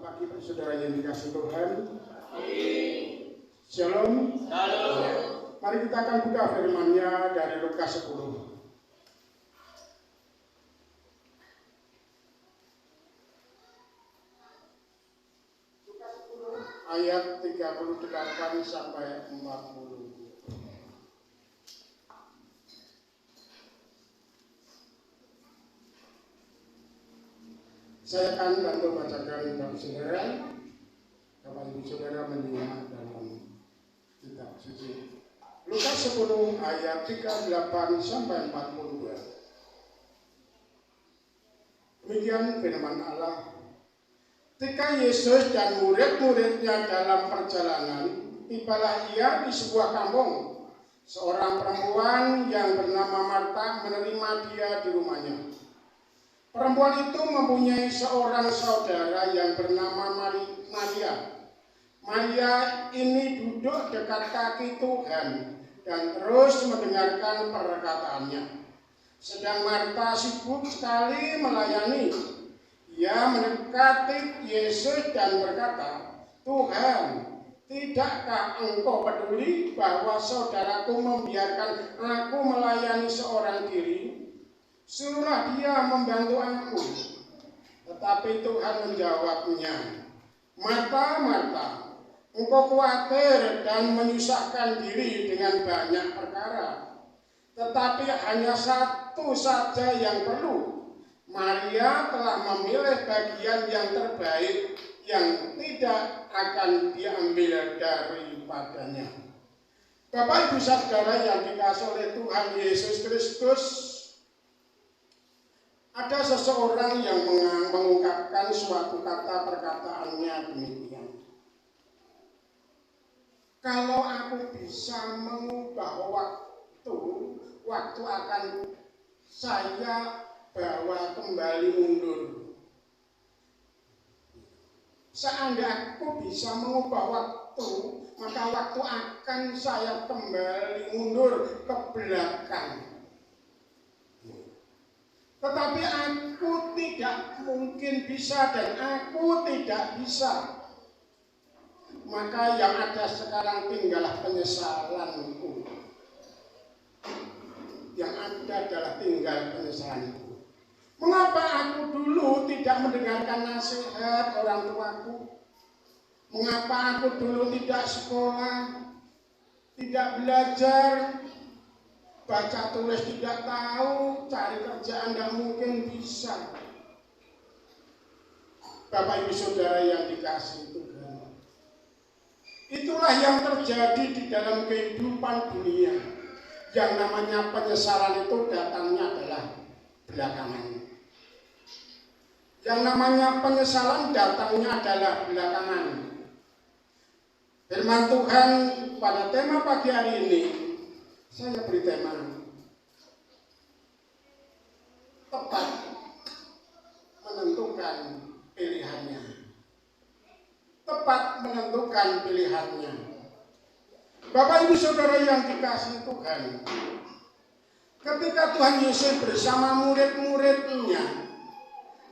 pagi saudara yang dikasih Tuhan. Shalom. Shalom. Mari kita akan buka firman-Nya dari Lukas 10. Lukas 10 ayat 38 sampai 40. Saya akan bantu bacakan bagi saudara. Bapak Ibu Saudara menyimak dalam kitab suci. Lukas 10 ayat 38 sampai 42. Demikian firman Allah. Ketika Yesus dan murid-muridnya dalam perjalanan, tibalah ia di sebuah kampung. Seorang perempuan yang bernama Marta menerima dia di rumahnya. Perempuan itu mempunyai seorang saudara yang bernama Maria. Maria ini duduk dekat kaki Tuhan dan terus mendengarkan perkataannya. Sedang Marta sibuk sekali melayani. Ia mendekati Yesus dan berkata, "Tuhan, tidakkah engkau peduli bahwa saudaraku membiarkan aku melayani seorang diri? Suruhlah dia membantu aku." Tetapi Tuhan menjawabnya, "Marta, Marta, engkau khawatir dan menyusahkan diri dengan banyak perkara. Tetapi hanya satu saja yang perlu. Maria telah memilih bagian yang terbaik yang tidak akan diambil daripadanya." Bapak Ibu Saudara yang dikasihi oleh Tuhan Yesus Kristus, ada seseorang yang mengungkapkan suatu kata perkataannya demikian. "Kalau aku bisa mengubah waktu akan saya bawa kembali mundur. Seandainya aku bisa mengubah waktu, maka waktu akan saya kembali mundur ke belakang. Tetapi aku tidak mungkin bisa dan aku tidak bisa. Maka yang ada sekarang tinggallah penyesalanku. Yang ada adalah tinggal penyesalanku. Mengapa aku dulu tidak mendengarkan nasihat orang tuaku? Mengapa aku dulu tidak sekolah, tidak belajar, baca tulis tidak tahu, cari kerjaan tidak mungkin bisa?" Bapak Ibu Saudara yang dikasihi Tuhan, itulah yang terjadi di dalam kehidupan dunia. Yang namanya penyesalan itu datangnya adalah belakangan. Yang namanya penyesalan datangnya adalah belakangan. Firman Tuhan pada tema pagi hari ini, saya beri tema tepat menentukan pilihannya. Tepat menentukan pilihannya. Bapak Ibu Saudara yang dikasihi Tuhan, ketika Tuhan Yesus bersama murid-muridnya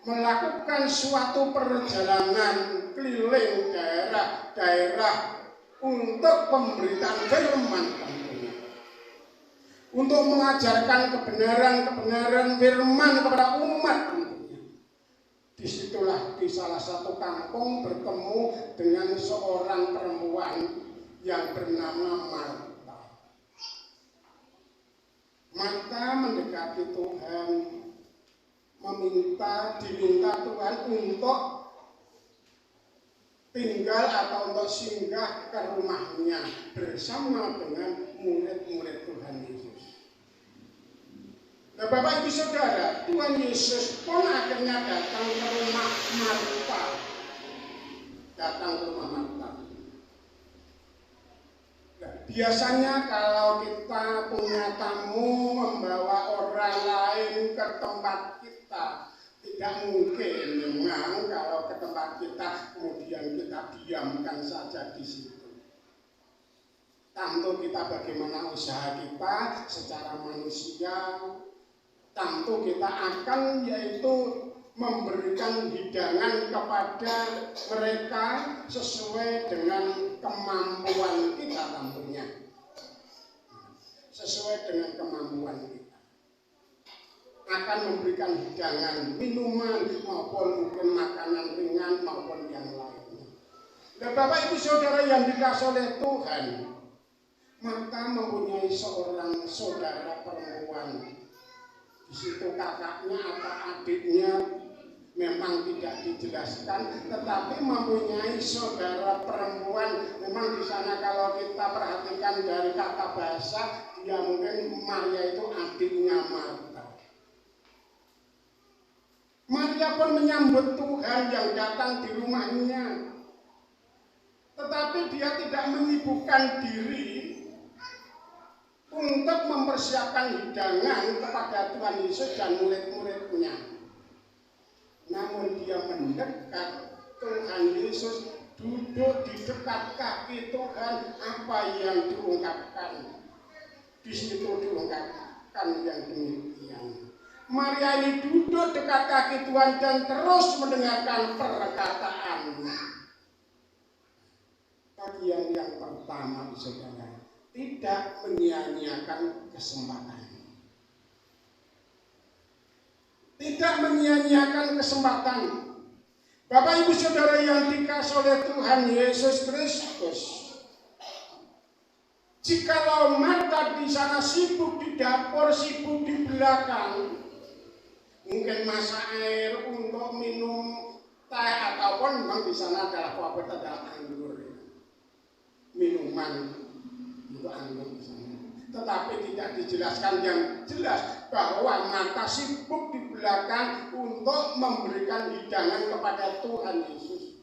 melakukan suatu perjalanan keliling daerah-daerah untuk pemberitaan firman tentunya, untuk mengajarkan kebenaran firman kepada umat tentunya. Disitulah di salah satu kampung bertemu dengan seorang perempuan yang bernama Marta. Marta mendekati Tuhan, diminta Tuhan untuk tinggal atau untuk singgah ke rumahnya bersama dengan murid-murid Tuhan Yesus. Nah, Bapak Ibu Saudara, Tuhan Yesus pun akhirnya datang ke rumah Marta. Biasanya kalau kita punya tamu membawa orang lain ke tempat kita, tidak mungkin memang kalau ke tempat kita kemudian kita diamkan saja di situ. Tentu kita bagaimana usaha kita secara manusia, tentu kita akan yaitu memberikan hidangan kepada mereka sesuai dengan kemampuan kita tentunya. Sesuai dengan kemampuan kita. Akan memberikan hidangan, minuman, maupun mungkin makanan ringan maupun yang lainnya. Dan Bapak Ibu Saudara yang dikasihi oleh Tuhan, Marta mempunyai seorang saudara perempuan. Di situ kakaknya atau adiknya memang tidak dijelaskan, tetapi mempunyai saudara perempuan. Memang di sana kalau kita perhatikan dari kata bahasa, dia mungkin Maria itu adiknya Marta. Maria pun menyambut Tuhan yang datang di rumahnya, tetapi dia tidak menyibukkan diri untuk mempersiapkan hidangan kepada Tuhan Yesus dan murid-muridnya. Namun dia mendekat Tuhan Yesus, duduk di dekat kaki Tuhan. Apa yang diungkapkan? Di situ diungkapkan yang demikian. Maria ini duduk dekat kaki Tuhan dan terus mendengarkan perkataannya. Bagian yang pertama, saudara, tidak menyia-nyiakan kesempatan. Tidak menyia-nyiakan kesempatan. Bapak Ibu Saudara yang dikasihi oleh Tuhan Yesus Kristus, jikalau Marta di sana sibuk di dapur, sibuk di belakang, mungkin masak air untuk minum teh ataupun memang di sana adalah favorit adalah anggur, minuman itu anggur di sana. Tetapi tidak dijelaskan yang jelas bahwa Marta sibuk di belakang untuk memberikan hidangan kepada Tuhan Yesus.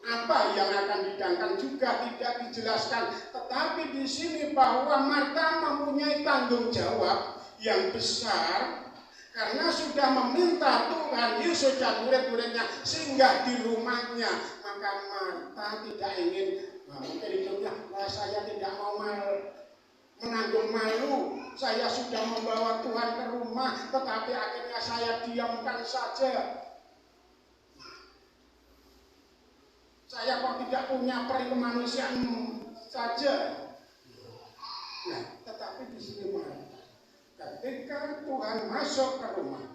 Apa yang akan dihidangkan juga tidak dijelaskan. Tetapi di sini bahwa Marta mempunyai tanggung jawab yang besar karena sudah meminta Tuhan Yesus dan murid-muridnya singgah di rumahnya. Maka Marta tidak ingin mungkin hidupnya, saya tidak mau menanggung malu. Saya sudah membawa Tuhan ke rumah, tetapi akhirnya saya diamkan saja. Saya kok tidak punya peri kemanusiaan saja. Nah, tetapi di sini ketika Tuhan masuk ke rumah,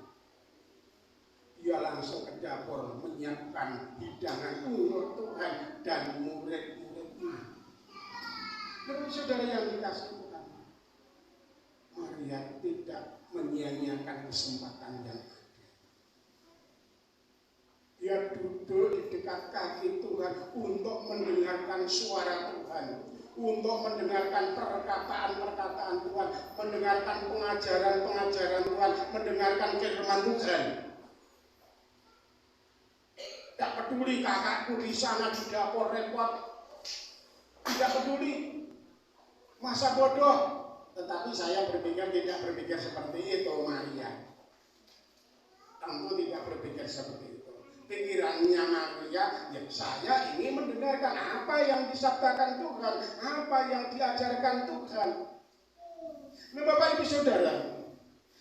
dia langsung ke dapur menyiapkan hidangan untuk Tuhan dan murid-muridnya. Bapak Saudara yang dikasihi Tuhan, Maria tidak menyia-nyiakan kesempatan yang ada. Dia duduk di dekat kaki Tuhan untuk mendengarkan suara Tuhan, untuk mendengarkan perkataan-perkataan Tuhan, mendengarkan pengajaran-pengajaran Tuhan, mendengarkan firman Tuhan. Tidak peduli kakakku di sana di dapur repot, tidak peduli, masa bodoh. Tetapi saya berpikir tidak berpikir seperti itu Maria. Tentu tidak berpikir seperti itu. Pikirannya Maria, ya saya ingin mendengarkan apa yang disabdakan Tuhan, apa yang diajarkan Tuhan. Nah Bapak Ibu Saudara,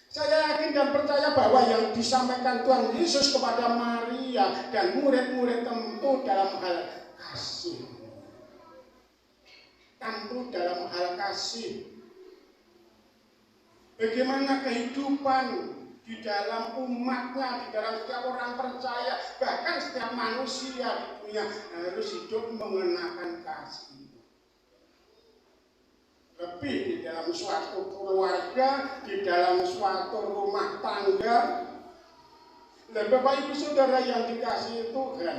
saya yakin dan percaya bahwa yang disampaikan Tuhan Yesus kepada Maria dan murid-murid tentu dalam hal kasih. Tentu dalam hal kasih. Bagaimana kehidupan di dalam umatnya, di dalam setiap orang percaya, bahkan setiap manusia di dunia harus hidup mengenakan kasih. Lebih di dalam suatu keluarga, di dalam suatu rumah tangga. Dan Bapak Ibu Saudara yang dikasihi Tuhan,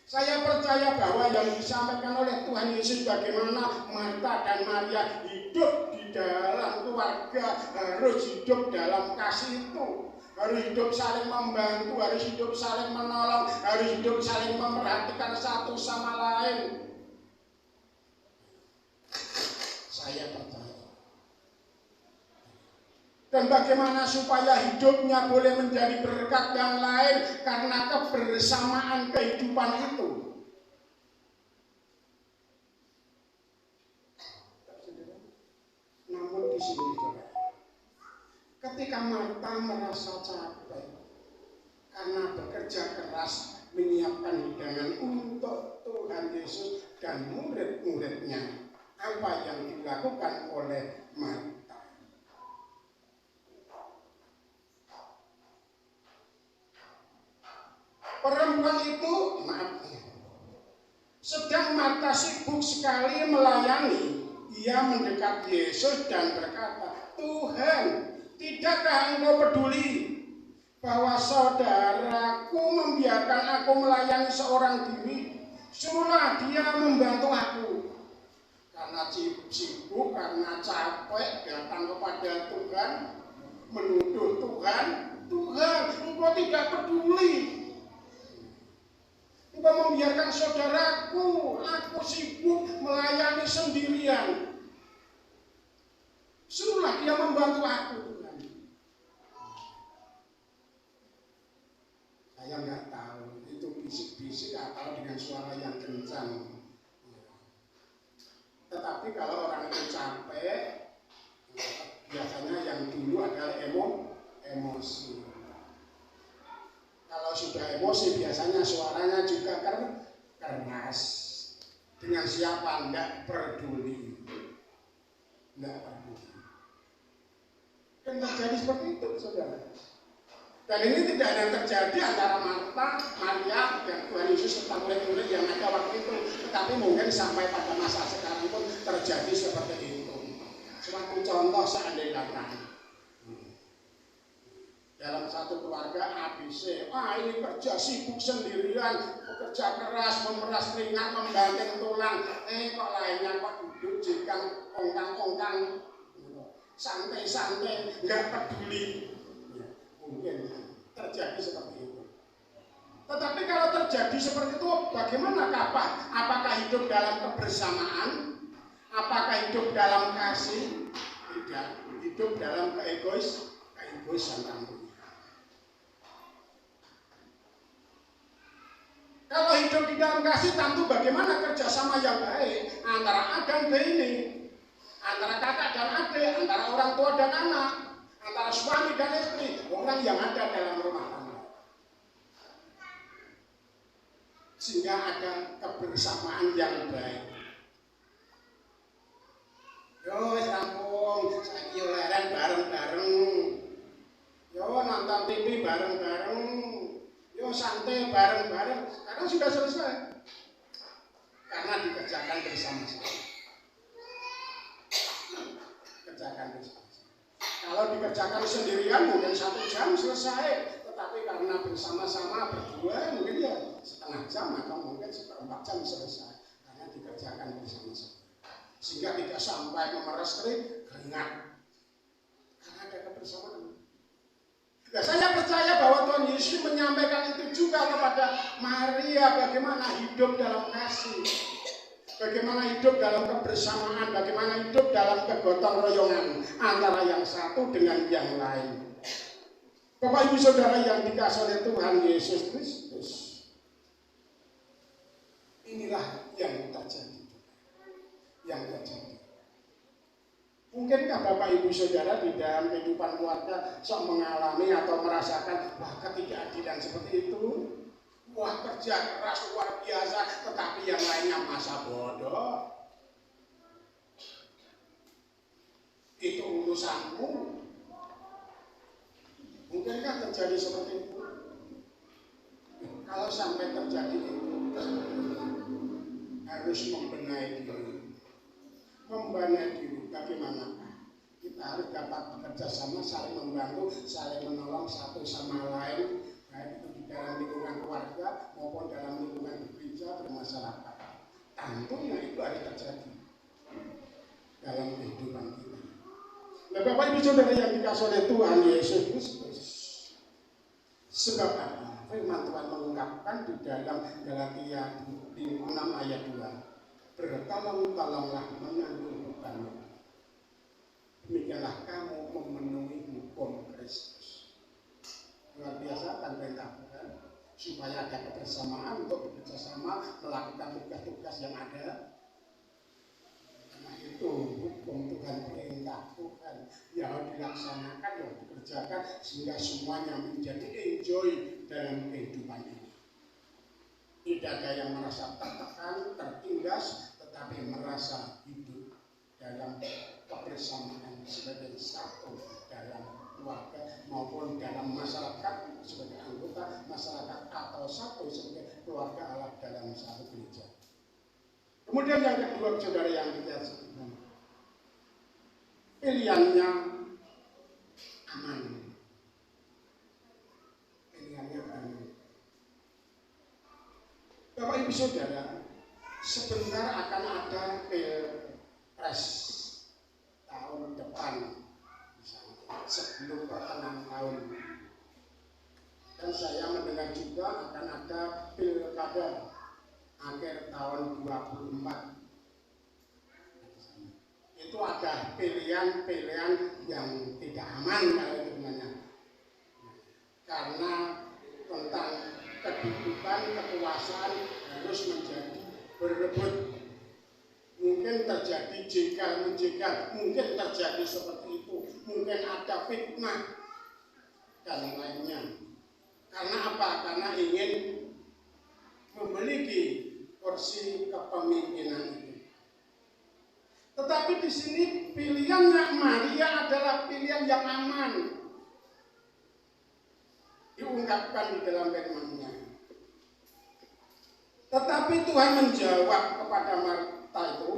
saya percaya bahwa yang disampaikan oleh Tuhan Yesus bagaimana Marta dan Maria hidup di dalam keluarga, harus hidup dalam kasih itu, harus hidup saling membantu, harus hidup saling menolong, harus hidup saling memperhatikan satu sama lain. Saya percaya. Dan bagaimana supaya hidupnya boleh menjadi berkat yang lain karena kebersamaan kehidupan itu. Namun di sini ketika Marta merasa capek, karena bekerja keras menyiapkan hidangan untuk Tuhan Yesus dan murid-muridnya. Apa yang dilakukan oleh Marta? Perempuan itu, sedang Marta sibuk sekali melayani. Ia mendekat Yesus dan berkata, "Tuhan, tidakkah Engkau peduli bahwa saudaraku membiarkan aku melayani seorang diri? Suruhlah dia membantu aku." Karena sibuk, karena capek datang kepada Tuhan, menuduh Tuhan, "Tuhan, Engkau tidak peduli. Engkau membiarkan saudaraku, aku sibuk melayani sendirian. Suruhlah dia membantu aku." Saya nggak tahu itu bisik-bisik atau dengan suara yang kencang. Tetapi kalau orang itu capek, biasanya yang dulu adalah emosi. Kalau sudah emosi biasanya suaranya juga keras. Dengan siapa? Enggak peduli. Kan terjadi seperti itu, saudara. Dan ini tidak ada yang terjadi antara Marta, Maria, dan Tuhan Yesus serta murid-murid yang ada waktu itu. Tetapi mungkin sampai pada masa sekarang pun terjadi seperti itu. Suatu contoh seandainya dalam satu keluarga ABC, ini kerja sibuk sendirian, bekerja keras, memeras keringat, membanting tulang. Kok lainnya kok duduk jikang ongkang-ongkang, santai-santai, nggak peduli. Mungkin terjadi seperti itu. Tetapi kalau terjadi seperti itu, bagaimana kapan? Apakah hidup dalam kebersamaan? Apakah hidup dalam kasih? Tidak. Hidup dalam keegoisan kamu. Kalau hidup di dalam kasih, tentu bagaimana kerjasama yang baik antara A dan B ini, antara kakak dan adik, antara orang tua dan anak, antara suami dan istri, orang yang ada dalam rumah tangga. Sehingga ada kebersamaan yang baik. Yo rampung, saiki yo leren bareng-bareng. Yo nonton TV bareng-bareng. Yo santai bareng-bareng. Karena sudah selesai. Karena dikerjakan bersama-sama. Kerjakan bersama-sama. Kalau dikerjakan sendirian mungkin 1 jam selesai, tetapi karena bersama-sama berdua mungkin ya setengah jam atau mungkin 1/4 jam selesai, karena dikerjakan bersama-sama. Sehingga tidak sampai memeras keringat, karena ada kebersamaan. Nah, saya percaya bahwa Tuhan Yesus menyampaikan itu juga kepada Maria, bagaimana hidup dalam kasih. Bagaimana hidup dalam kebersamaan, bagaimana hidup dalam kegotong royongan antara yang satu dengan yang lain. Bapak Ibu Saudara yang dikasihi oleh Tuhan Yesus Kristus, inilah yang terjadi. Mungkinkah Bapak Ibu Saudara di dalam kehidupan keluarga sok mengalami atau merasakan ketidakadilan seperti itu? Wah, kerja keras luar biasa, tetapi yang lainnya masa bodoh. Itu urusanmu. Mungkinkah terjadi seperti itu? Kalau sampai terjadi itu, harus membenahi diri. Membenahi diri bagaimana? Kita harus dapat bekerja sama, saling membantu, saling menolong satu sama lain. Baik itu di dalam lingkungan keluarga maupun dalam lingkungan gereja bermasyarakat. Tentunya itu harus terjadi dalam kehidupan kita. Nah, Bapak Ibu Saudara yang dikasihi oleh Tuhan Yesus Kristus, sebab apa? Firman Tuhan mengungkapkan di dalam Galatia 6 ayat 2, "Bertolong-tolonglah menanggung beban. Demikianlah kamu memenuhi hukum Kristus." Luar biasa kan perintah Tuhan, supaya ada kebersamaan untuk bekerjasama melakukan tugas-tugas yang ada. Karena itu hukum Tuhan, perintah Tuhan yang dilaksanakan, yang dikerjakan, sehingga semuanya menjadi enjoy dalam kehidupan ini. Tidak ada yang merasa tertekan, tertindas, tetapi merasa hidup dalam kebersamaan sebagai satu dalam keluarga maupun dalam masyarakat sebagai anggota masyarakat atau satu sebagai keluarga Allah dalam satu gereja. Kemudian yang kedua, saudara yang dikasihi, pilihannya aman. Pilihannya aman. Bapak Ibu Saudara, sebentar akan ada pilpres tahun depan, sebelum pertengahan tahun. Dan saya mendengar juga akan ada pilkada akhir tahun 24. Itu ada pilihan-pilihan yang tidak aman kalau itu namanya. Karena tentang kedudukan, kekuasaan harus menjadi berebut. Mungkin terjadi jegal-menjegal, mungkin terjadi seperti itu, mungkin ada fitnah dan lainnya. Karena apa? Karena ingin memiliki kursi kepemimpinan itu. Tetapi di sini pilihannya Maria adalah pilihan yang aman. Diungkapkan di dalam firman-Nya. Tetapi Tuhan menjawab kepada Marta itu.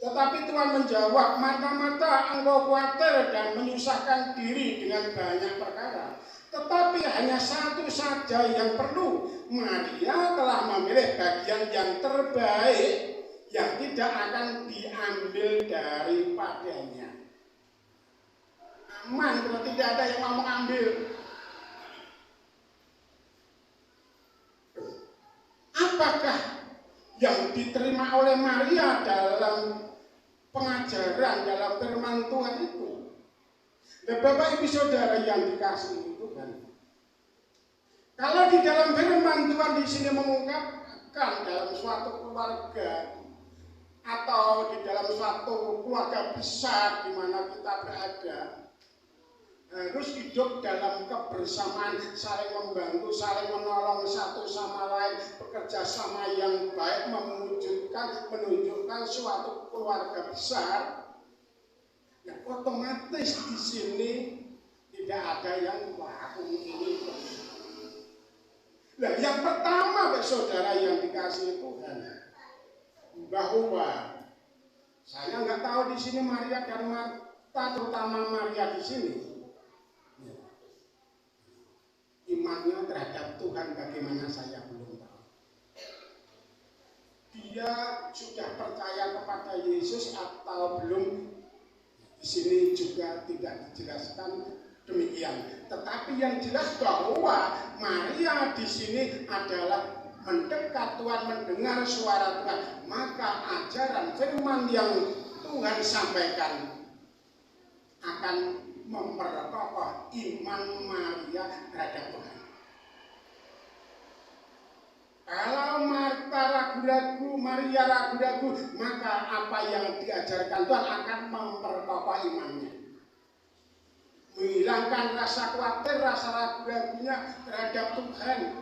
Tetapi Tuhan menjawab, mata-mata engkau khawatir dan menyusahkan diri dengan banyak perkara. Tetapi hanya satu saja yang perlu. Maria telah memilih bagian yang terbaik yang tidak akan diambil daripadanya. Aman kalau tidak ada yang mau mengambil. Apakah yang diterima oleh Maria dalam pengajaran, dalam firman Tuhan itu? Dan Bapak Ibu Saudara yang dikasihi Tuhan, kalau di dalam firman Tuhan di sini mengungkapkan dalam suatu keluarga atau di dalam suatu keluarga besar di mana kita berada, harus hidup dalam kebersamaan, saling membantu, saling menolong satu sama lain, bekerja sama yang baik, menunjukkan suatu keluarga besar. Ya, otomatis di sini tidak ada yang aku ini. Nah, yang pertama, saudara yang dikasihi Tuhan, bahwa saya nggak tahu di sini Maria dan Marta, terutama Maria di sini, imannya terhadap Tuhan bagaimana saya belum tahu. Dia sudah percaya kepada Yesus atau belum? Di sini juga tidak dijelaskan demikian. Tetapi yang jelas bahwa Maria di sini adalah mendekat Tuhan, mendengar suara Tuhan. Maka ajaran firman yang Tuhan sampaikan akan memperkokoh iman Maria terhadap Tuhan. Kalau Marta ragu-ragu, Maria ragu-ragu, maka apa yang diajarkan Tuhan akan memperkokoh imannya. Menghilangkan rasa khawatir, rasa ragu-ragunya terhadap Tuhan.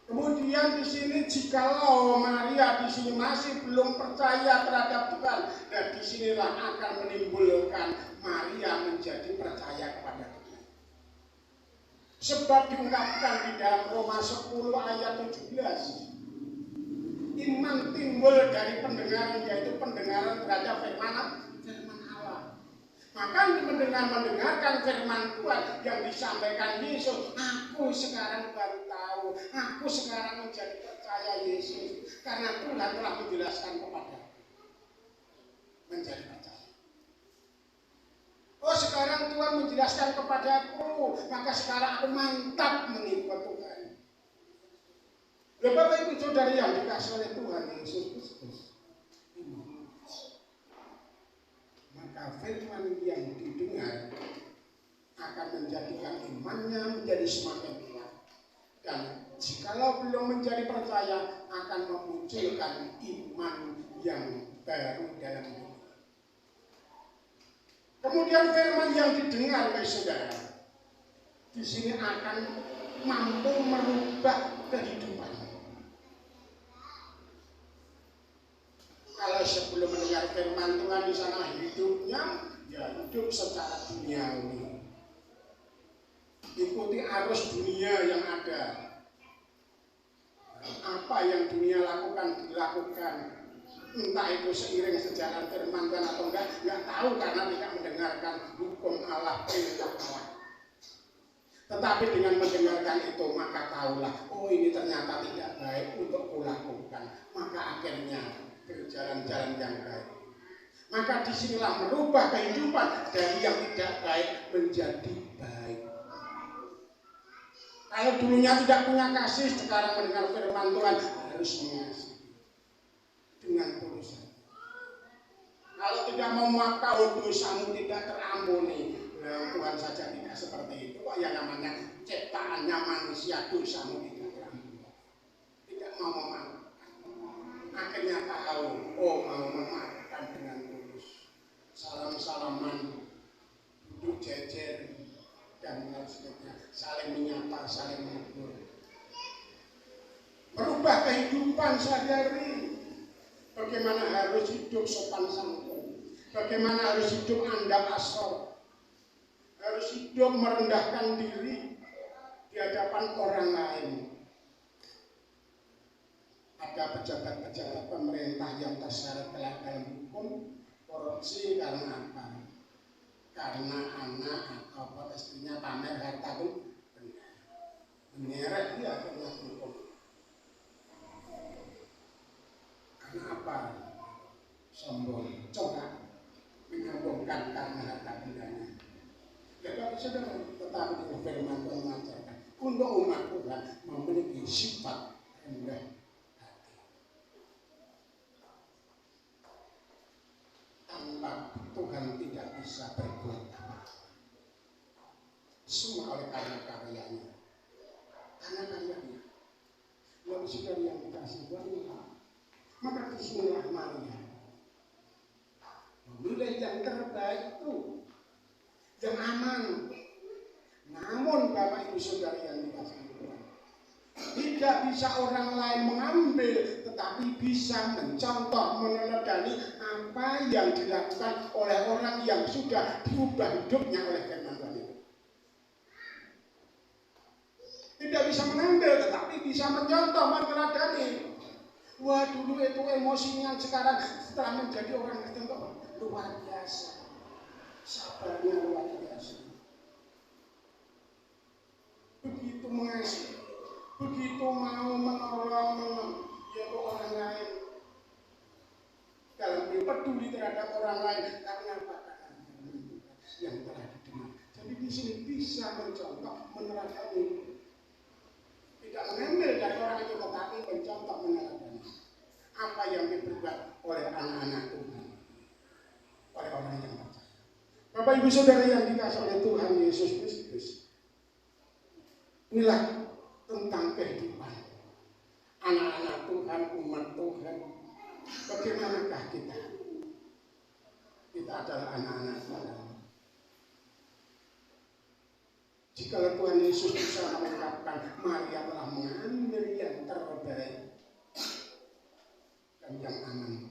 Kemudian di sini jikalau Maria di sini masih belum percaya terhadap Tuhan, dan disinilah akan menimbulkan Maria menjadi percaya kepada Tuhan. Sebab diungkapkan di dalam Roma 10 ayat 17. Iman timbul dari pendengaran, yaitu pendengaran terhadap firman Allah. Maka mendengarkan firman Tuhan yang disampaikan Yesus, aku sekarang baru tahu, aku sekarang menjadi percaya Yesus, karena Tuhan telah menjelaskan kepadaku. Menjadi percaya. Oh, sekarang Tuhan menjelaskan kepadaku, maka sekarang aku mantap mengikut Tuhan. Bapak Ibu Saudara yang dikasihi oleh Tuhan Yesus Kristus, maka firman yang didengar akan menjadikan imannya menjadi semakin kuat. Dan jikalau belum menjadi percaya, akan memunculkan iman yang baru dalam hidup. Kemudian firman yang didengar oleh saudara di sini akan mampu merubah kehidupan. Kalau sebelum mendengar firman Tuhan di sana hidupnya, ya hidup secara duniawi. Ikuti arus dunia yang ada. Apa yang dunia lakukan, dilakukan. Entah itu seiring sejalan firman Tuhan atau enggak tahu karena tidak mendengarkan hukum Allah, perintah Allah. Tetapi dengan mendengarkan itu maka tahulah, oh ini ternyata tidak baik untuk kulakukan. Maka akhirnya berjalan-jalan yang baik. Maka disinilah merubah kehidupan dari yang tidak baik menjadi baik. Kalau dulunya tidak punya kasih, sekarang mendengar firman Tuhan harus mengasihi dengan tulus. Kalau tidak mau maka dosamu tidak terampuni. Tuhan saja tidak seperti itu. Kok yang namanya ciptaannya manusia dosamu tidak terampuni. Tidak mau memaafkan. Akhirnya tahu, oh mau memaafkan dengan tulus. Salam-salaman, duduk jejer, dan lain sebagainya, saling menyapa, saling menegur. Merubah kehidupan sehari-hari. Bagaimana harus hidup sopan santun, bagaimana harus hidup andal asor, harus hidup merendahkan diri di hadapan orang lain. Ada pejabat-pejabat pemerintah yang terseret dalam hukum korupsi karena apa? Karena anak atau istrinya pamer harta pun menyeret dia kena hukum. Karena apa? Sombong, coba menyombongkan karena harta bendanya. Ya Bapak Saudara, tetapi dengan firman Tuhan mengajarkan untuk umat Tuhan memiliki sifat rendah hati. Tanpa Tuhan tidak bisa berbuat apa. Semua oleh karya-karyanya. Karena karyanya. Bapak Saudara yang dikasih Tuhan, maka disinilah Maria memilih yang terbaik itu, yang aman. Namun Bapak Ibu Saudara yang dikasih Tuhan, tidak bisa orang lain mengambil, tetapi bisa mencontoh, meneladani apa yang dilakukan oleh orang yang sudah diubah hidupnya oleh firman Tuhan itu. Tidak bisa mengambil, tetapi bisa mencontoh, meneladani. Wah dulu itu emosinya, sekarang setelah menjadi orang Kristen kok luar biasa. Sabarnya luar biasa. Begitu mengasihi, begitu mau menolong ya orang lain. Dalam peduli terhadap orang lain karena apa? Karena yang telah didengar. Jadi di sini bisa mencontoh, meneladani. Tidak mengambil dari orang itu, tetapi mencontoh, meneladani apa yang diperbuat oleh anak-anak Tuhan, oleh orang yang percaya. Bapak Ibu Saudara yang dikasih oleh Tuhan Yesus Kristus, inilah tentang kehidupan anak-anak Tuhan, umat Tuhan. Bagaimanakah kita? Kita adalah anak-anak Tuhan. Jika Tuhan Yesus bisa mengungkapkan Maria telah mengambil yang terbaik dan yang aman,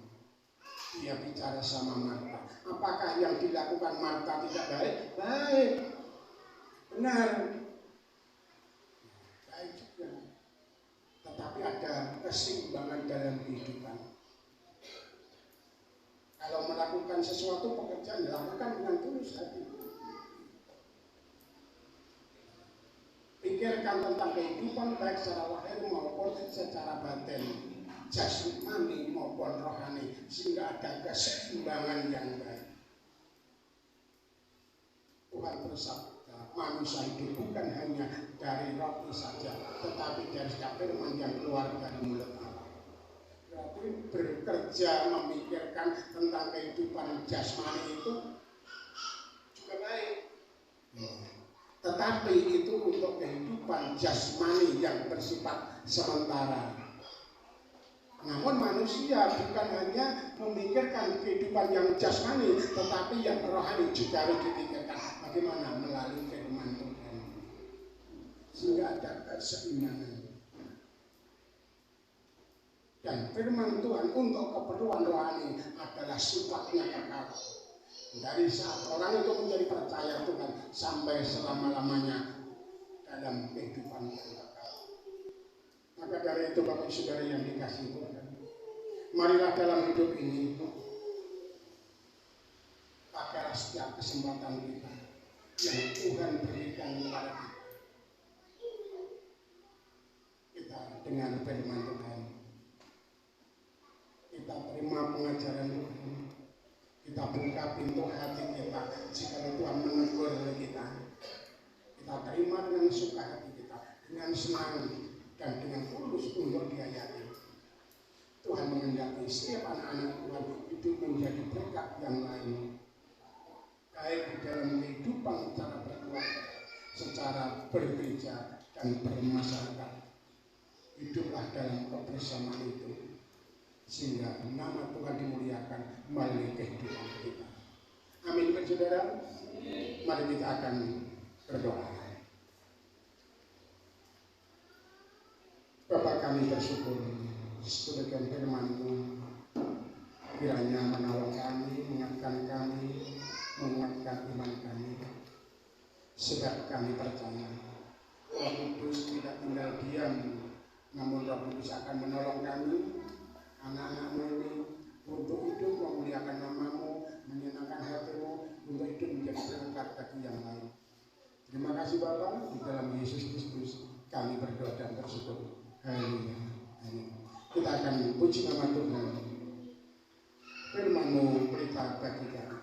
dia bicara sama Marta. Apakah yang dilakukan Marta tidak baik? Baik, benar, baik juga. Tetapi ada keseimbangan dalam kehidupan. Kalau melakukan sesuatu pekerjaan, dilakukan dengan tulus hati. Pikirkan tentang kehidupan baik secara lahir maupun secara batin, jasmani maupun rohani, sehingga ada keseimbangan yang baik. Tuhan bersabda, manusia hidup bukan hanya dari roti saja, tetapi dari setiap firman yang keluar dari mulut Allah. Berarti bekerja memikirkan tentang kehidupan jasmani itu juga baik. Tetapi itu untuk kehidupan jasmani yang bersifat sementara. Namun manusia bukan hanya memikirkan kehidupan yang jasmani, tetapi yang rohani juga harus dipikirkan. Bagaimana melalui firman Tuhan. sehingga ada keseimbangan. Dan firman Tuhan untuk keperluan rohani adalah sifatnya kekal. Dari saat orang itu menjadi percaya Tuhan sampai selama-lamanya dalam kehidupan yang kekal. Maka dari itu Bapak Saudara yang dikasihi Tuhan, marilah dalam hidup ini pakailah setiap kesempatan kita yang Tuhan berikan kepada kita dengan firman Tuhan. Kita terima pengajaran Tuhan, kita buka pintu hati kita jika Tuhan menegur kita. Kita terima dengan suka hati kita, dengan senang dan dengan tulus untuk dihayati. Tuhan mengendaki setiap anak-anak Tuhan itu menjadi berkat yang lain, baik di dalam kehidupan secara berkeluarga, secara bergereja dan bermasyarakat. Hiduplah dalam kebersamaan itu, sehingga nama Tuhan dimuliakan melalui kehidupan kita. Amin, saudara. Mari kita akan berdoa. Bapa kami bersyukur sebagian firman-Mu kiranya menolong kami, mengingatkan kami, menguatkan iman kami. Sebab kami percaya Roh Kudus tidak tinggal diam, namun Roh Kudus akan menolong kami, anak-anak-Mu ini, untuk hidup memuliakan nama-Mu, menyenangkan hati-Mu, untuk hidup menjadi berkat bagi yang lain. Terima kasih Bapa, di dalam Yesus Kristus kami berdoa dan bersyukur. Haleluya. Kita akan puji nama Tuhan. Firman-Mu berita bagi kami.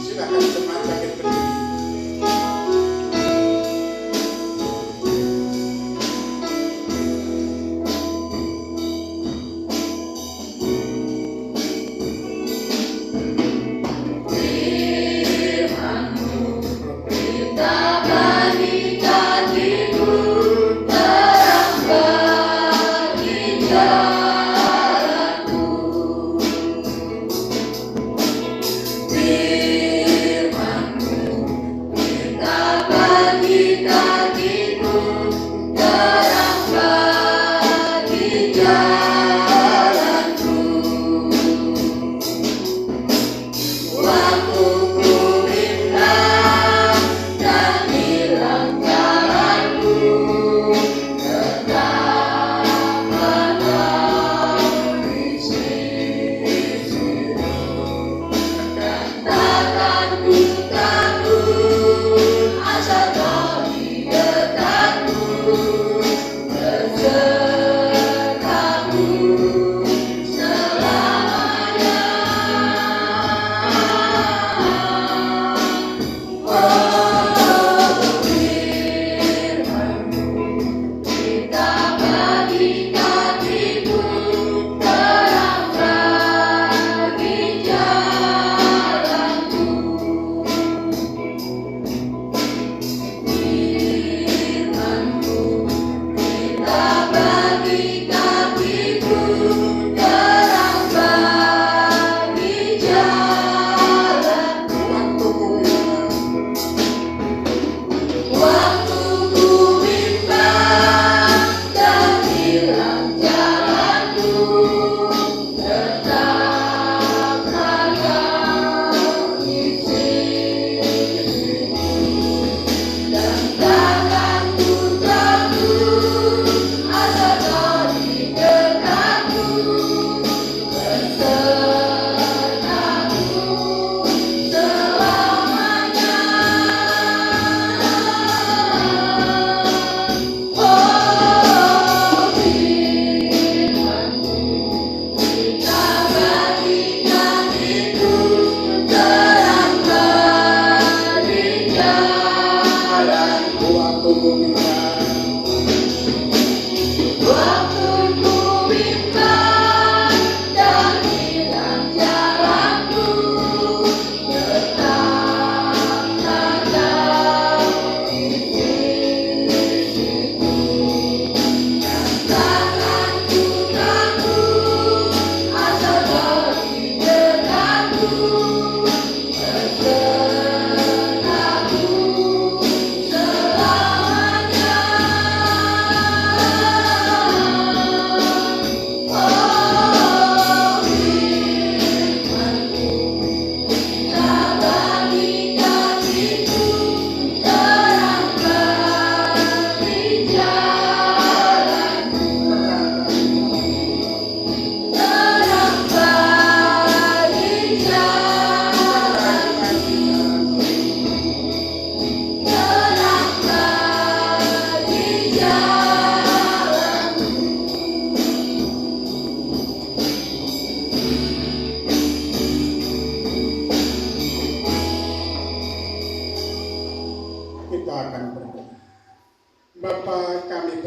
Silakan jemaat bangkit berdiri. Kita berikan hidup.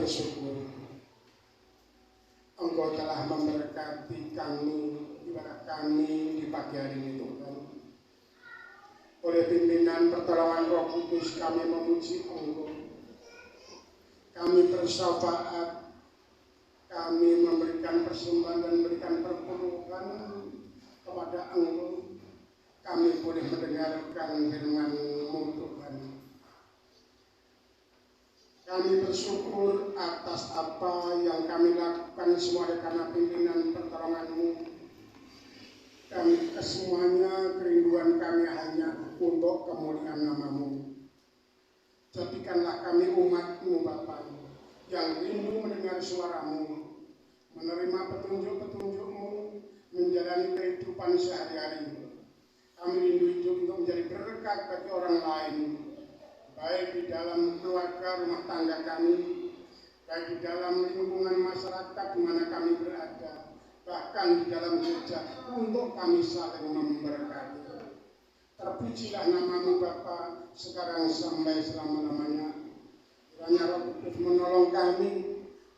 bersyukur Engkau telah memberkati kami, ibadah kami di pagi hari ini Tuhan. Oleh pimpinan pertolongan Roh Kudus kami memuji Engkau. Kami bersyafaat, kami memberikan persembahan dan memberikan perpuluhan kepada Engkau. Kami boleh mendengarkan firman-Mu Tuhan. Kami bersyukur atas apa yang kami lakukan semua karena pimpinan pertolongan-Mu. Kami kesemuanya kerinduan kami hanya untuk kemuliaan nama-Mu. Jadikanlah kami umat-Mu Bapa yang rindu mendengar suara-Mu, menerima petunjuk-petunjuk-Mu, menjalani kehidupan sehari-hari. Kami rindu hidup untuk menjadi berkat bagi orang lain, baik di dalam keluarga rumah tangga kami, baik di dalam lingkungan masyarakat di mana kami berada, bahkan di dalam gereja untuk kami saling memberkati. Terpujilah nama-Mu Bapa sekarang sampai selama-lamanya. Kiranya Roh Kudus menolong kami,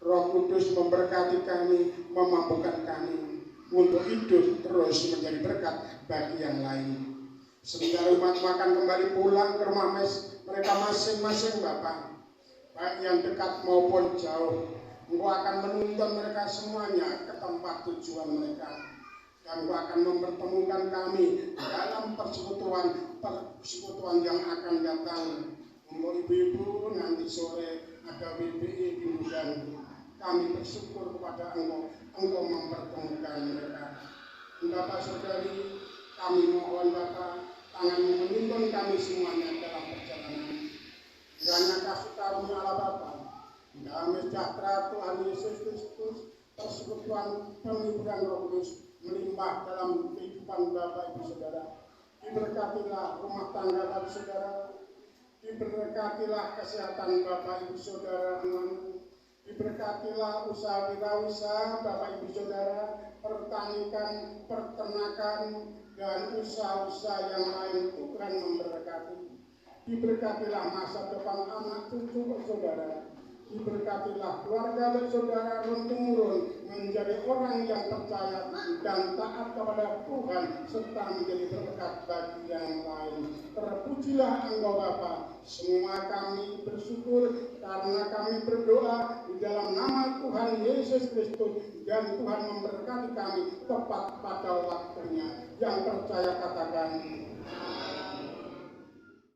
Roh Kudus memberkati kami, memampukan kami untuk hidup terus menjadi berkat bagi yang lain. Sehingga umat akan kembali pulang ke rumah mereka masing-masing Bapa, baik yang dekat maupun jauh. Engkau akan menuntun mereka semuanya ke tempat tujuan mereka, dan Engkau akan mempertemukan kami dalam persekutuan yang akan datang. Untuk ibu-ibu nanti sore ada WBI di Mudan. Kami bersyukur kepada Engkau mempertemukan mereka. Bapak Saudari, kami mohon Bapak, tangan-Mu menuntun kami semuanya dalam perjalanan. Kiranya kasih karunia Allah Bapa, damai sejahtera Tuhan Yesus Kristus, persekutuan penghiburan Roh Kudus melimpah dalam kehidupan Bapak Ibu Saudara. Diberkatilah rumah tangga Bapak Saudara, diberkatilah kesehatan Bapak Ibu Saudara, diberkatilah usaha wirausaha Bapak Ibu Saudara, pertanian, peternakan, dan usaha-usaha yang lain. Tuhan memberkati. Diberkatilah masa depan anak cucu saudara. Diberkatilah keluarga saudara turun-temurun menjadi orang yang percaya dan taat kepada Tuhan serta menjadi berkat bagi yang lain. Terpujilah Engkau Bapa. Semua kami bersyukur karena kami berdoa di dalam nama Tuhan Yesus Kristus, dan Tuhan memberkati kami tepat pada waktunya. Yang percaya katakan